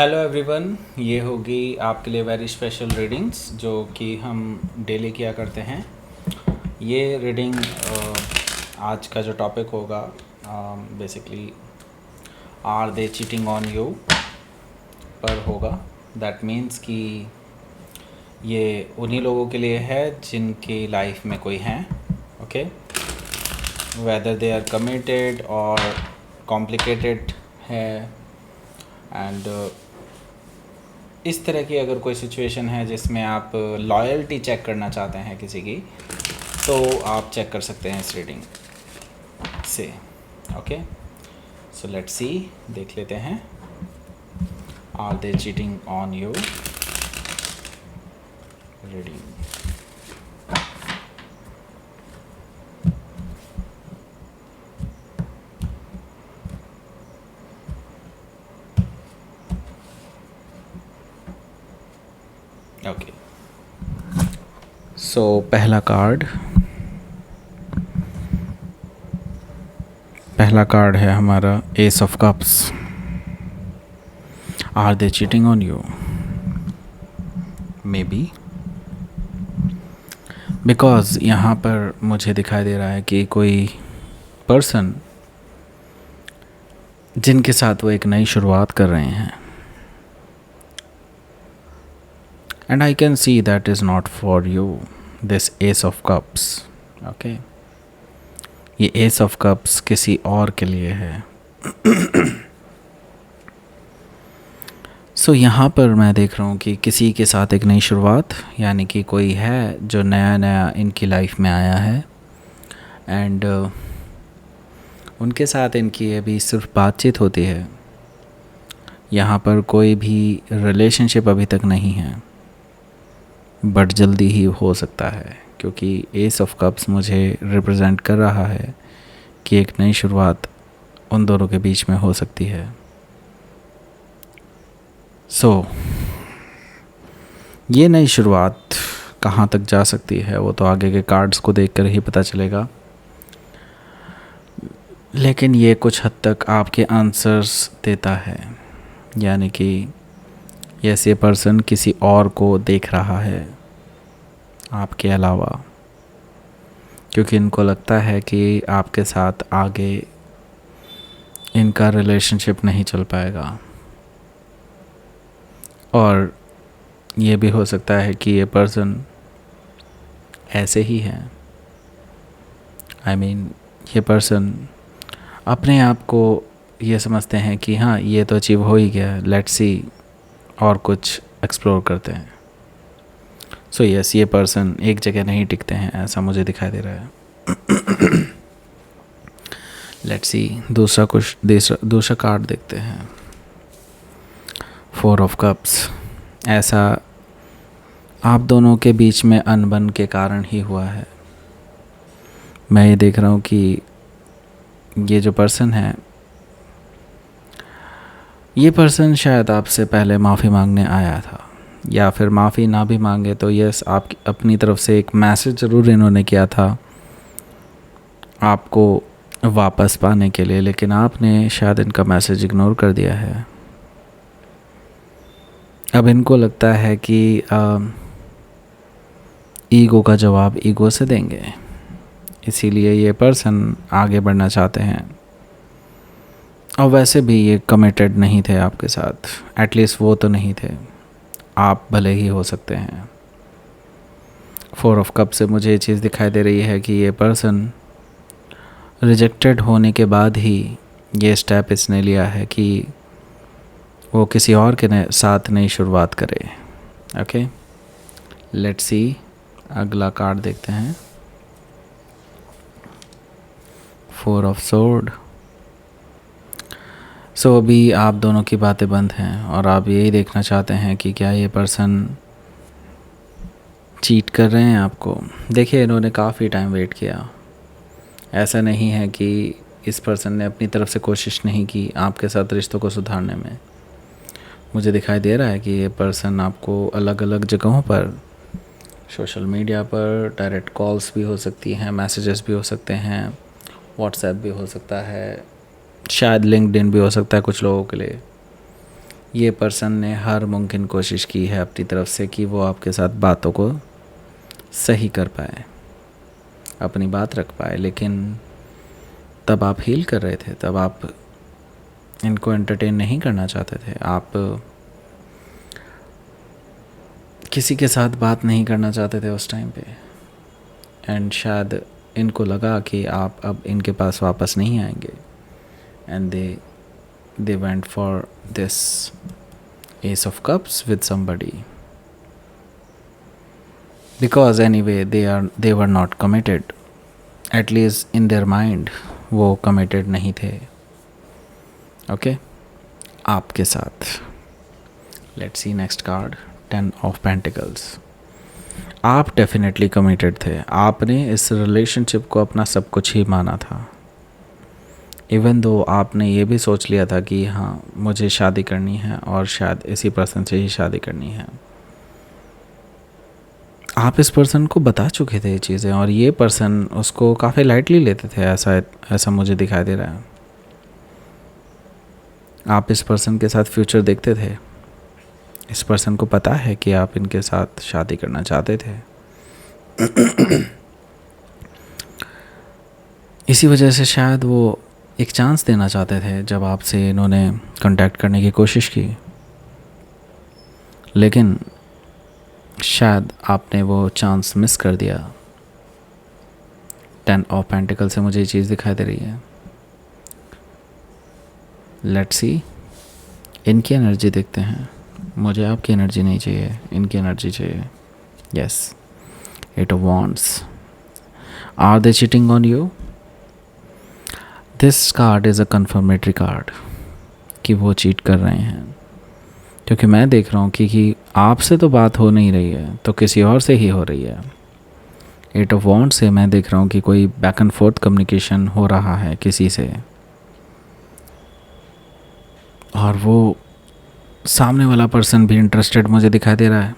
Hello everyone, ये होगी आपके लिए वेरी स्पेशल रीडिंग्स जो कि हम डेली किया करते हैं। ये रीडिंग आज का जो टॉपिक होगा basically are they cheating on you पर होगा। दैट मीन्स कि ये उन्हीं लोगों के लिए है जिनकी लाइफ में कोई हैं, okay, whether they are committed और कॉम्प्लिकेटेड है। एंड इस तरह की अगर कोई सिचुएशन है जिसमें आप लॉयल्टी चेक करना चाहते हैं किसी की, तो आप चेक कर सकते हैं इस रीडिंग से। ओके, सो लेट्स सी, देख लेते हैं are they cheating on you reading. Okay, so पहला कार्ड है हमारा ace of cups. Are they cheating on you? Maybe, because यहाँ पर मुझे दिखाई दे रहा है कि कोई पर्सन जिनके साथ वो एक नई शुरुआत कर रहे हैं, and I can see that is not for you this S of cups. Okay, ये एस ऑफ कप्स किसी और के लिए है। सो यहाँ पर मैं देख रहा हूँ कि किसी के साथ एक नई शुरुआत, यानी कि कोई है जो नया नया इनकी लाइफ में आया है, एंड उनके साथ इनकी अभी सिर्फ बातचीत होती है। यहाँ पर कोई भी रिलेशनशिप अभी तक नहीं है, बट जल्दी ही हो सकता है, क्योंकि एस ऑफ कप्स मुझे रिप्रेजेंट कर रहा है कि एक नई शुरुआत उन दोनों के बीच में हो सकती है। सो ये नई शुरुआत कहाँ तक जा सकती है वो तो आगे के कार्ड्स को देखकर ही पता चलेगा, लेकिन ये कुछ हद तक आपके आंसर्स देता है। यानी कि ये पर्सन किसी और को देख रहा है आपके अलावा, क्योंकि इनको लगता है कि आपके साथ आगे इनका रिलेशनशिप नहीं चल पाएगा। और ये भी हो सकता है कि ये पर्सन ऐसे ही है। आई मीन ये पर्सन अपने आप को ये समझते हैं कि हाँ, ये तो अचीव हो ही गया, लेट्स सी और कुछ एक्सप्लोर करते हैं। सो यस, ये पर्सन एक जगह नहीं टिकते हैं, ऐसा मुझे दिखाई दे रहा है। लेट्स सी दूसरा कार्ड देखते हैं। 4 ऑफ कप्स। ऐसा आप दोनों के बीच में अनबन के कारण ही हुआ है। मैं ये देख रहा हूँ कि ये जो पर्सन है, ये पर्सन शायद आपसे पहले माफ़ी मांगने आया था, या फिर माफ़ी ना भी मांगे तो यस, आप अपनी तरफ से एक मैसेज ज़रूर इन्होंने किया था आपको वापस पाने के लिए, लेकिन आपने शायद इनका मैसेज इग्नोर कर दिया है। अब इनको लगता है कि ईगो का जवाब ईगो से देंगे, इसीलिए ये पर्सन आगे बढ़ना चाहते हैं। और वैसे भी ये कमिटेड नहीं थे आपके साथ, एटलीस्ट वो तो नहीं थे, आप भले ही हो सकते हैं। 4 ऑफ कप से मुझे ये चीज़ दिखाई दे रही है कि ये पर्सन रिजेक्टेड होने के बाद ही ये स्टेप इसने लिया है कि वो किसी और के साथ नई शुरुआत करे। ओके, लेट्स सी, अगला कार्ड देखते हैं। 4 ऑफ सोर्ड। सो अभी आप दोनों की बातें बंद हैं और आप यही देखना चाहते हैं कि क्या ये पर्सन चीट कर रहे हैं आपको। देखिए, इन्होंने काफ़ी टाइम वेट किया। ऐसा नहीं है कि इस पर्सन ने अपनी तरफ से कोशिश नहीं की आपके साथ रिश्तों को सुधारने में। मुझे दिखाई दे रहा है कि ये पर्सन आपको अलग अलग जगहों पर, सोशल मीडिया पर डायरेक्ट कॉल्स भी हो सकती हैं, मैसेजेस भी हो सकते हैं, व्हाट्सएप भी हो सकता है, शायद लिंक्डइन भी हो सकता है कुछ लोगों के लिए, ये पर्सन ने हर मुमकिन कोशिश की है अपनी तरफ से कि वो आपके साथ बातों को सही कर पाए, अपनी बात रख पाए, लेकिन तब आप हील कर रहे थे, तब आप इनको एंटरटेन नहीं करना चाहते थे, आप किसी के साथ बात नहीं करना चाहते थे उस टाइम पे। एंड शायद इनको लगा कि आप अब इनके पास वापस नहीं आएंगे, and they went for this Ace of Cups with somebody, because anyway they were not committed, at least in their mind वो committed नहीं थे। ओके, आपके साथ let's see next card, 10 of Pentacles। आप डेफिनेटली कमिटेड थे, आपने इस relationship को अपना सब कुछ ही माना था। इवन दो आपने ये भी सोच लिया था कि हाँ मुझे शादी करनी है और शायद इसी पर्सन से ही शादी करनी है। आप इस पर्सन को बता चुके थे ये चीज़ें, और ये पर्सन उसको काफ़ी लाइटली लेते थे, ऐसा मुझे दिखाई दे रहा है। आप इस पर्सन के साथ फ्यूचर देखते थे, इस पर्सन को पता है कि आप इनके साथ शादी करना चाहते थे। इसी वजह से शायद वो एक चांस देना चाहते थे जब आपसे इन्होंने कांटेक्ट करने की कोशिश की, लेकिन शायद आपने वो चांस मिस कर दिया। 10 ऑफ पेंटिकल से मुझे ये चीज़ दिखाई दे रही है। लेट्स सी, इनकी एनर्जी देखते हैं। मुझे आपकी एनर्जी नहीं चाहिए, इनकी एनर्जी चाहिए। Yes, 8 of wands. Are they cheating on you? This card is a confirmatory card कि वो चीट कर रहे हैं, क्योंकि मैं देख रहा हूँ कि आपसे तो बात हो नहीं रही है, तो किसी और से ही हो रही है। 8 ऑफ वॉन्ड से मैं देख रहा हूँ कि कोई बैक एंड फोर्थ कम्युनिकेशन हो रहा है किसी से, और वो सामने वाला पर्सन भी इंटरेस्टेड मुझे दिखाई दे रहा है।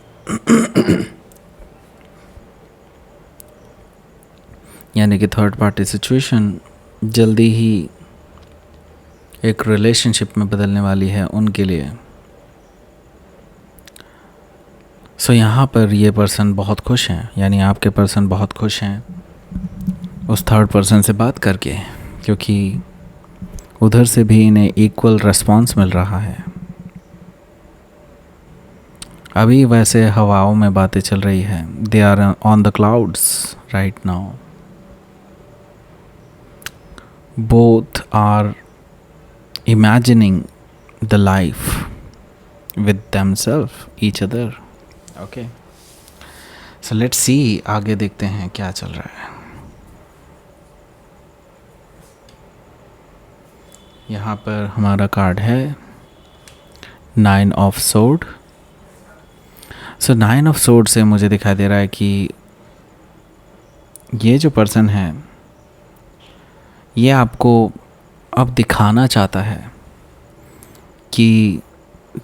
यानी कि थर्ड पार्टी सिचुएशन जल्दी ही एक रिलेशनशिप में बदलने वाली है उनके लिए। सो यहाँ पर ये पर्सन बहुत खुश हैं, यानी आपके पर्सन बहुत खुश हैं उस थर्ड पर्सन से बात करके, क्योंकि उधर से भी इन्हें इक्वल रिस्पॉन्स मिल रहा है। अभी वैसे हवाओं में बातें चल रही है, they are on the clouds right now. Both are imagining the life with themselves, each other. Okay. So let's see, आगे देखते हैं क्या चल रहा है। यहाँ पर हमारा कार्ड है 9 of sword. So 9 of sword से मुझे दिखाई दे रहा है कि ये जो पर्सन है ये आपको अब दिखाना चाहता है कि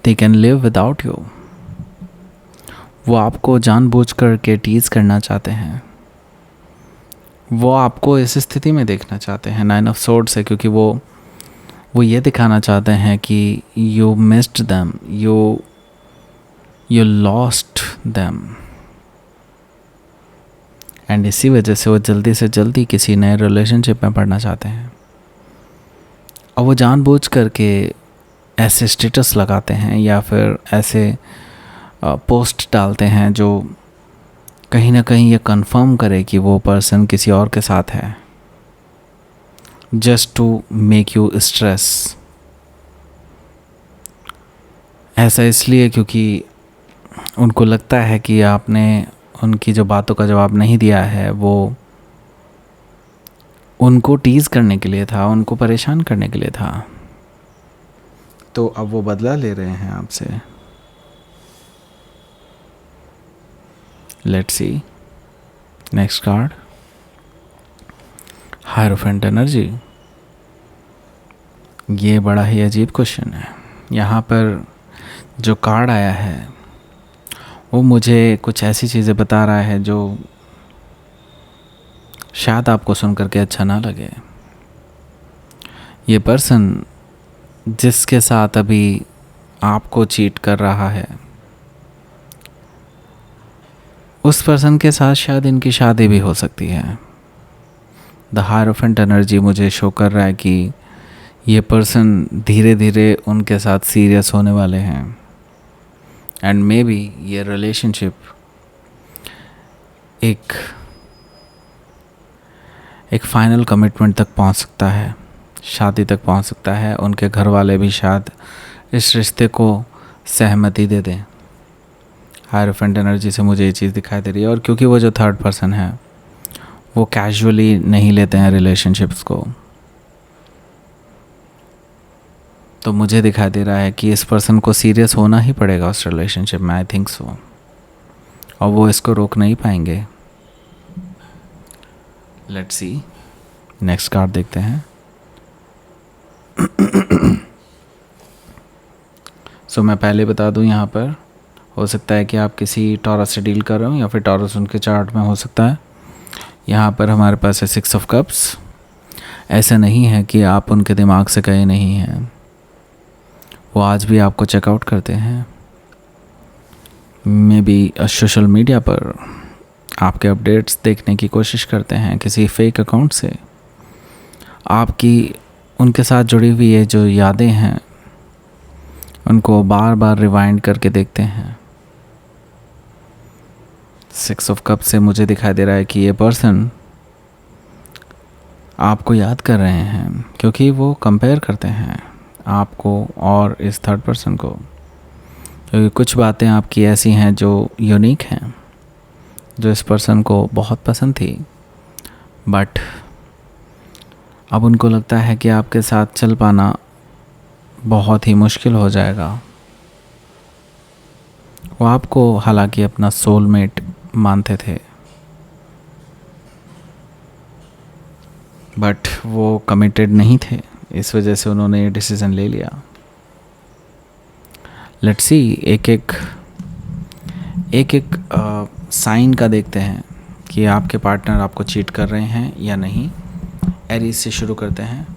they can live without you. वो आपको जानबूझकर के टीज़ करना चाहते हैं, वो आपको इस स्थिति में देखना चाहते हैं 9 ऑफ सोर्ड से, क्योंकि वो ये दिखाना चाहते हैं कि you missed them, you lost them, and इसी वजह से वो जल्दी से जल्दी किसी नए रिलेशनशिप में पड़ना चाहते हैं। और वो जानबूझ करके ऐसे स्टेटस लगाते हैं या फिर ऐसे पोस्ट डालते हैं जो कहीं ना कहीं ये कंफर्म करे कि वो पर्सन किसी और के साथ है, just to make you stress. ऐसा इसलिए क्योंकि उनको लगता है कि आपने उनकी जो बातों का जवाब नहीं दिया है, वो उनको टीज़ करने के लिए था, उनको परेशान करने के लिए था। तो अब वो बदला ले रहे हैं आपसे। Let's see next card, hierophant energy. ये बड़ा ही अजीब क्वेश्चन है। यहाँ पर जो कार्ड आया है वो मुझे कुछ ऐसी चीज़ें बता रहा है जो शायद आपको सुन करके अच्छा ना लगे। ये पर्सन जिसके साथ अभी आपको चीट कर रहा है, उस पर्सन के साथ शायद इनकी शादी भी हो सकती है। द हायरोफेंट एनर्जी मुझे शो कर रहा है कि ये पर्सन धीरे धीरे उनके साथ सीरियस होने वाले हैं, एंड मे बी ये रिलेशनशिप एक फाइनल कमिटमेंट तक पहुंच सकता है, शादी तक पहुंच सकता है। उनके घर वाले भी शायद इस रिश्ते को सहमति दे दें। हायरोफेंट एनर्जी से मुझे ये चीज़ दिखाई दे रही है। और क्योंकि वो जो थर्ड पर्सन है वो कैजुअली नहीं लेते हैं रिलेशनशिप्स को, तो मुझे दिखाई दे रहा है कि इस पर्सन को सीरियस होना ही पड़ेगा उस रिलेशनशिप में। I think so. और वो इसको रोक नहीं पाएंगे। लेट्स सी, नेक्स्ट कार्ड देखते हैं। सो मैं पहले बता दूं, यहाँ पर हो सकता है कि आप किसी टॉरस से डील कर रहे हो या फिर टॉरस उनके चार्ट में हो सकता है। यहाँ पर हमारे पास है 6 ऑफ कप्स। ऐसा नहीं है कि आप उनके दिमाग से गए नहीं हैं, वो आज भी आपको चेकआउट करते हैं। मे बी सोशल मीडिया पर आपके अपडेट्स देखने की कोशिश करते हैं किसी फेक अकाउंट से। आपकी उनके साथ जुड़ी हुई ये जो यादें हैं उनको बार बार रिवाइंड करके देखते हैं। 6 ऑफ कप से मुझे दिखाई दे रहा है कि ये पर्सन आपको याद कर रहे हैं, क्योंकि वो कंपेयर करते हैं आपको और इस थर्ड पर्सन को। क्योंकि कुछ बातें आपकी ऐसी हैं जो यूनिक हैं, जो इस पर्सन को बहुत पसंद थी, बट अब उनको लगता है कि आपके साथ चल पाना बहुत ही मुश्किल हो जाएगा। वो आपको हालांकि अपना सोलमेट मानते थे, बट वो कमिटेड नहीं थे, इस वजह से उन्होंने ये डिसीज़न ले लिया। लेट्स सी, एक साइन का देखते हैं कि आपके पार्टनर आपको चीट कर रहे हैं या नहीं। एरीज से शुरू करते हैं।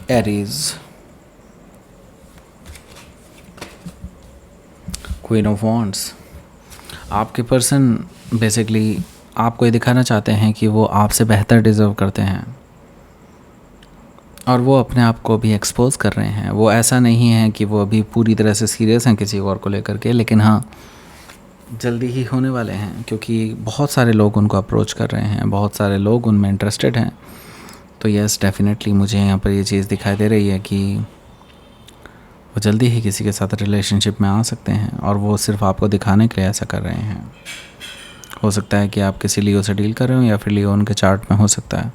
Aries, queen of wands. आपके पर्सन बेसिकली आपको ये दिखाना चाहते हैं कि वो आपसे बेहतर डिज़र्व करते हैं, और वो अपने आप को भी एक्सपोज कर रहे हैं। वो ऐसा नहीं है कि वो अभी पूरी तरह से सीरियस हैं किसी और को लेकर के, लेकिन हाँ जल्दी ही होने वाले हैं, क्योंकि बहुत सारे लोग उनको अप्रोच कर रहे हैं, बहुत सारे लोग उनमें इंटरेस्टेड हैं। तो यस, डेफिनेटली मुझे यहाँ पर ये चीज़ दिखाई दे रही है कि वो जल्दी ही किसी के साथ रिलेशनशिप में आ सकते हैं, और वो सिर्फ आपको दिखाने के लिए ऐसा कर रहे हैं। हो सकता है कि आप किसी लियो से डील कर रहे हो, या फिर लियो उनके चार्ट में हो सकता है।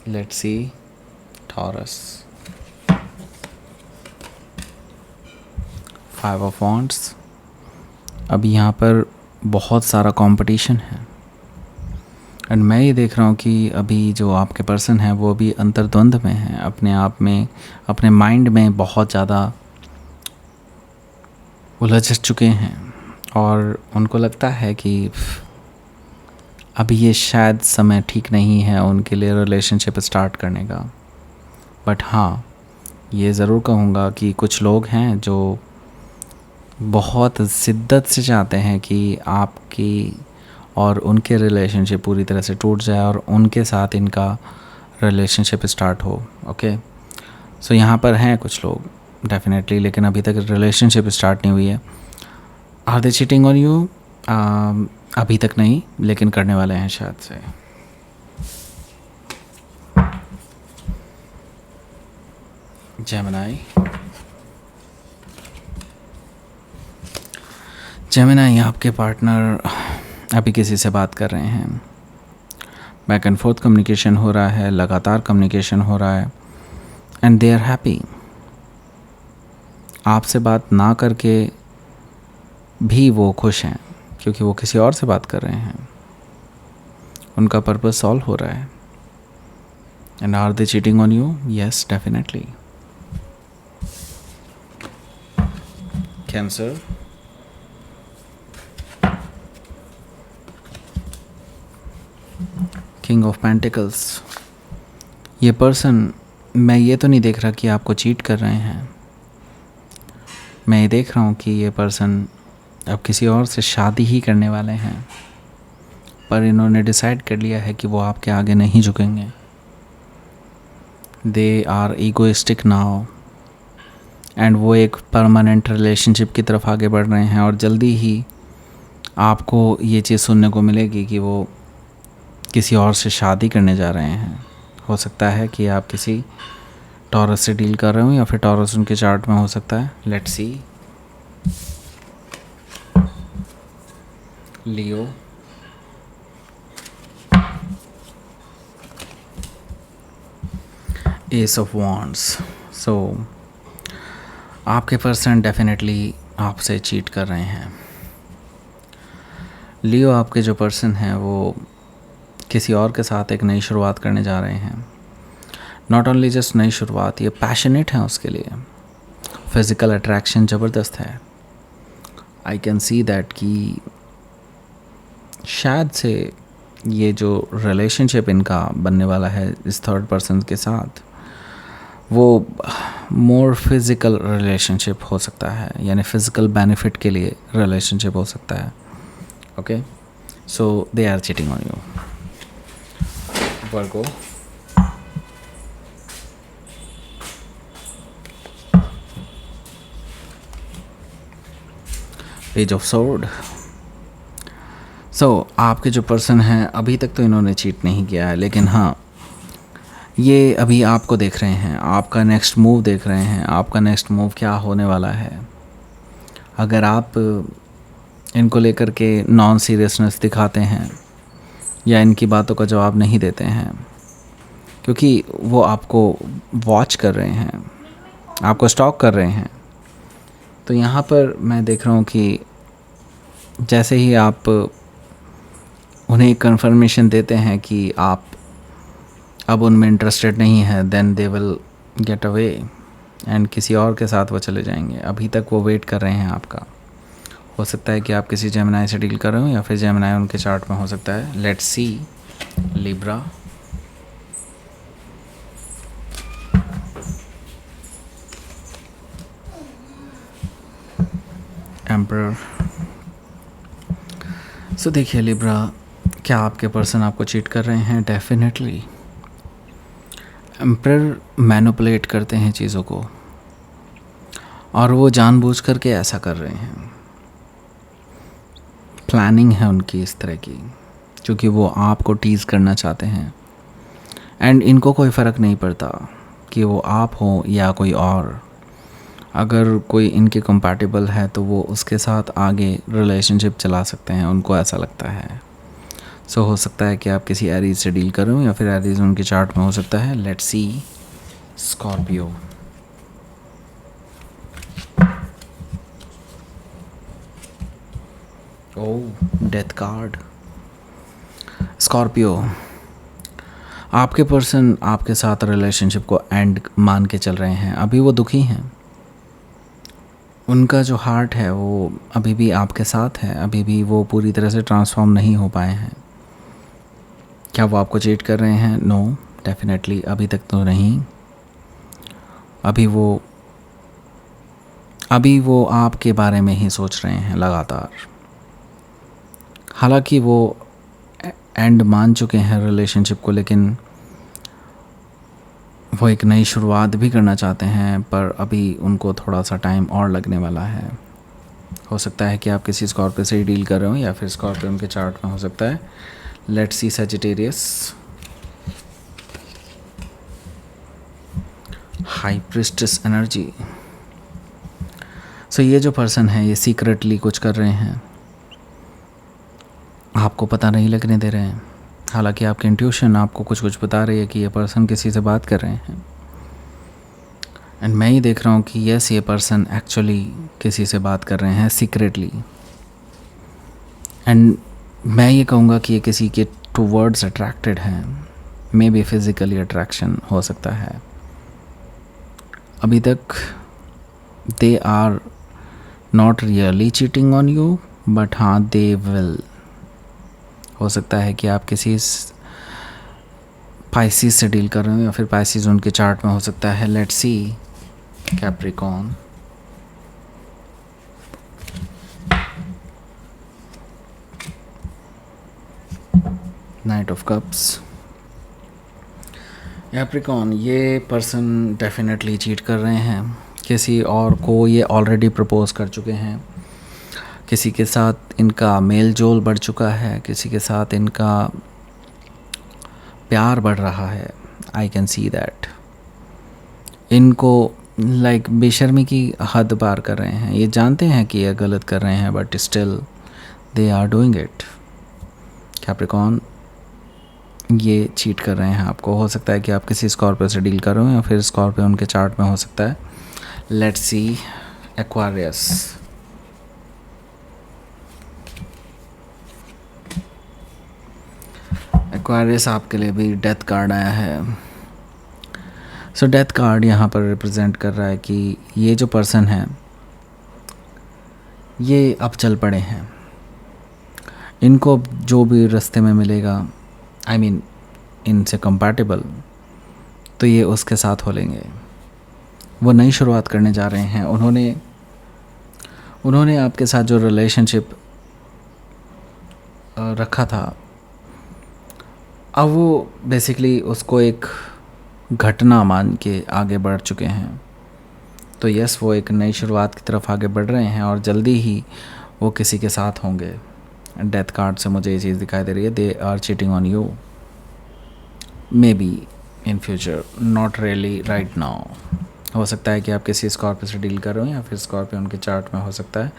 Let's C, taurus, 5 of wands. अभी यहाँ पर बहुत सारा कंपटीशन है, एंड मैं ये देख रहा हूँ कि अभी जो आपके पर्सन हैं वो भी अंतर्द्वंद में हैं, अपने आप में, अपने माइंड में बहुत ज़्यादा उलझ चुके हैं, और उनको लगता है कि अभी ये शायद समय ठीक नहीं है उनके लिए रिलेशनशिप स्टार्ट करने का। बट हाँ, ये ज़रूर कहूँगा कि कुछ लोग हैं जो बहुत शिद्दत से चाहते हैं कि आपकी और उनके रिलेशनशिप पूरी तरह से टूट जाए और उनके साथ इनका रिलेशनशिप स्टार्ट हो। ओके, सो यहाँ पर हैं कुछ लोग डेफिनेटली, लेकिन अभी तक रिलेशनशिप स्टार्ट नहीं हुई है। Are they cheating on you? अभी तक नहीं, लेकिन करने वाले हैं शायद से। जेमिनी आपके पार्टनर अभी किसी से बात कर रहे हैं, बैक एंड फोर्थ कम्युनिकेशन हो रहा है, लगातार कम्युनिकेशन हो रहा है, एंड दे आर हैप्पी। आपसे बात ना करके भी वो खुश हैं क्योंकि वो किसी और से बात कर रहे हैं, उनका पर्पस सॉल्व हो रहा है। And are they cheating on you? Yes, definitely. Cancer, king of pentacles. ये पर्सन, मैं ये तो नहीं देख रहा कि आपको चीट कर रहे हैं, मैं ये देख रहा हूँ कि ये पर्सन अब किसी और से शादी ही करने वाले हैं, पर इन्होंने डिसाइड कर लिया है कि वो आपके आगे नहीं झुकेंगे। They are egoistic now, and वो एक परमानेंट रिलेशनशिप की तरफ आगे बढ़ रहे हैं, और जल्दी ही आपको ये चीज़ सुनने को मिलेगी कि वो किसी और से शादी करने जा रहे हैं। हो सकता है कि आप किसी टॉरस से डील कर रहे हो, या फिर टॉरस उनके चार्ट में हो सकता है। Let's see. Leo, ace of wands. So आपके पर्सन डेफिनेटली आपसे चीट कर रहे हैं। लियो, आपके जो पर्सन हैं वो किसी और के साथ एक नई शुरुआत करने जा रहे हैं। नॉट ओनली जस्ट नई शुरुआत, ये पैशनेट हैं उसके लिए। फिज़िकल अट्रैक्शन ज़बरदस्त है। आई कैन सी दैट कि शायद से ये जो रिलेशनशिप इनका बनने वाला है इस थर्ड पर्सन के साथ, वो मोर फिज़िकल रिलेशनशिप हो सकता है, यानी फ़िज़िकल बेनिफिट के लिए रिलेशनशिप हो सकता है। Okay, so they are cheating on you. Virgo, page of sword. So आपके जो पर्सन हैं अभी तक तो इन्होंने चीट नहीं किया है, लेकिन हाँ, ये अभी आपको देख रहे हैं, आपका नेक्स्ट मूव देख रहे हैं, आपका नेक्स्ट मूव क्या होने वाला है। अगर आप इनको लेकर के नॉन सीरियसनेस दिखाते हैं या इनकी बातों का जवाब नहीं देते हैं, क्योंकि वो आपको वॉच कर रहे हैं, आपको स्टॉक कर रहे हैं, तो यहाँ पर मैं देख रहा हूँ कि जैसे ही आप उन्हें कंफर्मेशन देते हैं कि आप अब उनमें इंटरेस्टेड नहीं है, then they will get away and किसी और के साथ वो चले जाएंगे। अभी तक वो वेट कर रहे हैं आपका। हो सकता है कि आप किसी जेमिनी से डील कर रहे हो, या फिर जेमिनी उनके चार्ट में हो सकता है। Let's see. Libra, emperor. So देखिए लिब्रा, क्या आपके पर्सन आपको चीट कर रहे हैं? डेफिनेटली। एम्परर मैनिपुलेट करते हैं चीज़ों को, और वो जानबूझ करके ऐसा कर रहे हैं। प्लानिंग है उनकी इस तरह की, क्योंकि वो आपको टीज़ करना चाहते हैं, एंड इनको कोई फ़र्क नहीं पड़ता कि वो आप हो या कोई और। अगर कोई इनके कंपैटिबल है तो वो उसके साथ आगे रिलेशनशिप चला सकते हैं, उनको ऐसा लगता है। सो हो सकता है कि आप किसी एरीज से डील कर रहे हो, या फिर एरीज उनके चार्ट में हो सकता है। Let's C. Scorpio, oh, death card. Scorpio, आपके पर्सन आपके साथ रिलेशनशिप को एंड मान के चल रहे हैं। अभी वो दुखी हैं, उनका जो हार्ट है वो अभी भी आपके साथ है, अभी भी वो पूरी तरह से ट्रांसफॉर्म नहीं हो पाए हैं। क्या वो आपको चीट कर रहे हैं? नो, डेफिनेटली अभी तक तो नहीं। अभी वो आपके बारे में ही सोच रहे हैं लगातार। हालांकि वो एंड मान चुके हैं रिलेशनशिप को, लेकिन वो एक नई शुरुआत भी करना चाहते हैं, पर अभी उनको थोड़ा सा टाइम और लगने वाला है। हो सकता है कि आप किसी स्कॉर्पियो से ही डील कर रहे हो, या फिर स्कॉर्पियो उनके चार्ट में हो सकता है। Let's see. Sagittarius, high priestess energy. So ये जो पर्सन है ये सीक्रेटली कुछ कर रहे हैं, आपको पता नहीं लगने दे रहे हैं। हालांकि आपकी इंट्यूशन आपको कुछ कुछ बता रही है कि ये पर्सन किसी से बात कर रहे हैं। एंड मैं ही देख रहा हूँ कि यस, ये पर्सन एक्चुअली किसी से बात कर रहे हैं सीक्रेटली। एंड मैं ये कहूँगा कि ये किसी के टूवर्ड्स अट्रैक्टेड हैं। मे बी फिज़िकली अट्रैक्शन हो सकता है। अभी तक they are not really cheating on you, but हाँ दे विल। हो सकता है कि आप किसी पाइसिस से डील कर रहे हो, या फिर पाइसिस उनके चार्ट में हो सकता है। Let's C Capricorn. Night of cups. Capricorn, ये पर्सन डेफिनेटली चीट कर रहे हैं। किसी और को ये ऑलरेडी प्रपोज कर चुके हैं। किसी के साथ इनका मेल जोल बढ़ चुका है, किसी के साथ इनका प्यार बढ़ रहा है। I can see that. इनको लाइक बेशर्मी की हद पार कर रहे हैं। ये जानते हैं कि ये गलत कर रहे हैं, but still they are doing it. Capricorn, ये चीट कर रहे हैं आपको। हो सकता है कि आप किसी स्कॉर्पियो से डील कर रहे हो, या फिर स्कॉर्पियो उनके चार्ट में हो सकता है। Let's C Aquarius. एक्वारियस, आपके लिए भी डेथ कार्ड आया है। सो डेथ कार्ड यहाँ पर रिप्रेजेंट कर रहा है कि ये जो पर्सन है ये अब चल पड़े हैं। इनको जो भी रास्ते में मिलेगा, आई मीन इनसे कंपैटिबल, तो ये उसके साथ हो लेंगे। वो नई शुरुआत करने जा रहे हैं। उन्होंने आपके साथ जो रिलेशनशिप रखा था, अब वो बेसिकली उसको एक घटना मान के आगे बढ़ चुके हैं। तो यस, वो एक नई शुरुआत की तरफ आगे बढ़ रहे हैं और जल्दी ही वो किसी के साथ होंगे। डेथ कार्ड से मुझे ये चीज़ दिखाई दे रही है। They are cheating on you, maybe in future, not really right now. हो सकता है कि आप किसी स्कॉर्पियो से डील कर रहे हो, या फिर स्कॉर्पियो उनके चार्ट में हो सकता है।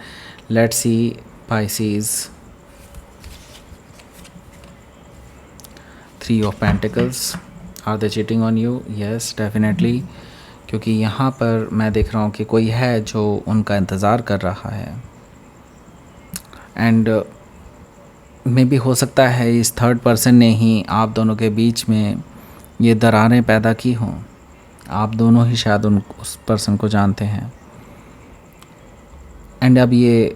Let's see Pisces. 3 of pentacles. Are they cheating on you? Yes, definitely. क्योंकि यहाँ पर मैं देख रहा हूँ कि कोई है जो उनका इंतज़ार कर रहा है। एंड मे बी हो सकता है इस थर्ड पर्सन ने ही आप दोनों के बीच में ये दरारें पैदा की हों। आप दोनों ही शायद उस पर्सन को जानते हैं। एंड अब ये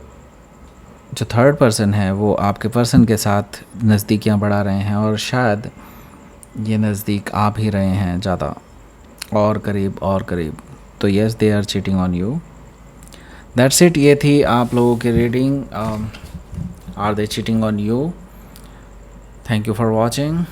जो थर्ड पर्सन है वो आपके पर्सन के साथ नज़दीकियाँ बढ़ा रहे हैं, और शायद ये नज़दीक आ भी रहे हैं ज़्यादा, और करीब और करीब। तो yes, they are cheating on you. That's it. ये थी आप लोगों की reading. Are they cheating on you? Thank you for watching.